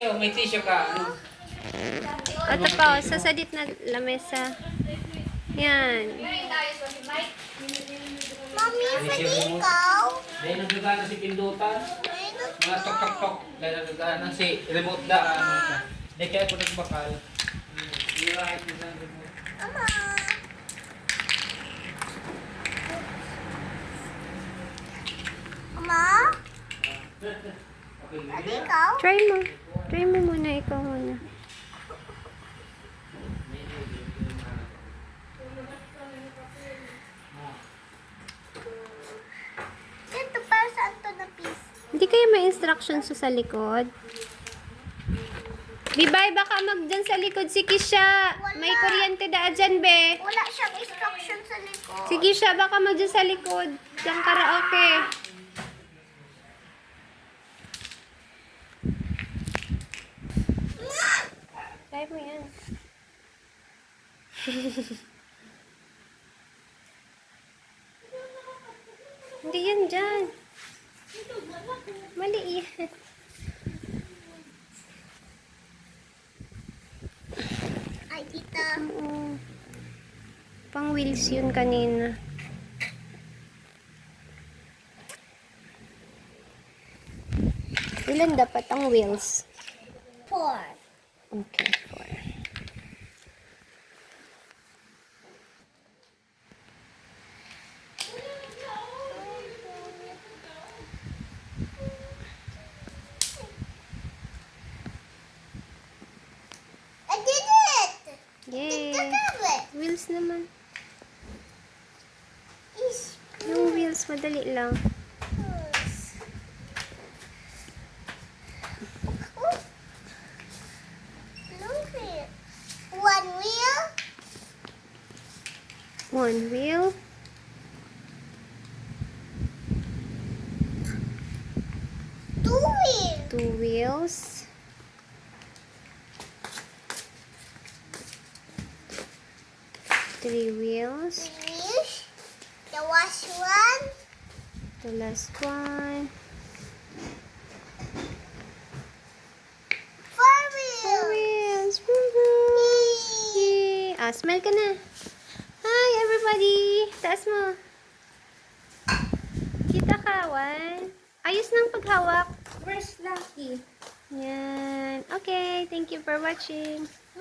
May tissue ka, ano? Ito pa, sasadit na lamesa. Yan. Mami, pwede ikaw? Dahil nagdagaan na si Pindutan. Mga tok-tok-tok. Dahil nagdagaan na si remote da. Dahil kaya po nagbakal. Right, isang remote. Mama. Mama? Pwede ikaw? Try mo. Try mo muna, ikaw muna. Ito para saan to na piece? Hindi kayo may instructions sa likod? Bibay, baka dyan sa likod si Kisha. May kuryente daan dyan, be. Wala siyang instruction sa likod. Sige siya, baka dyan sa likod. Dyan karaoke. Try mo yan. Hindi yan dyan. Mali yan. Ay, tita. Oo. Pang wheels yun kanina. Ilan dapat ang wheels? 4. Okay, 4. I did it! Yay! Look at it. Wheels naman. It's Yung wheels, madali lang. close. Look it. One wheel. One wheel. Two wheels. 2 wheels. 3 wheels. Three wheels. The last one. The last one. 4 4 wheels. wheels. Woohoo! Yay! Ah, smile ka na. Hi, everybody! Taas mo. Kita ka, Wan. Ayos ng paghawak. Where's Lucky? Yan. Okay, thank you for watching.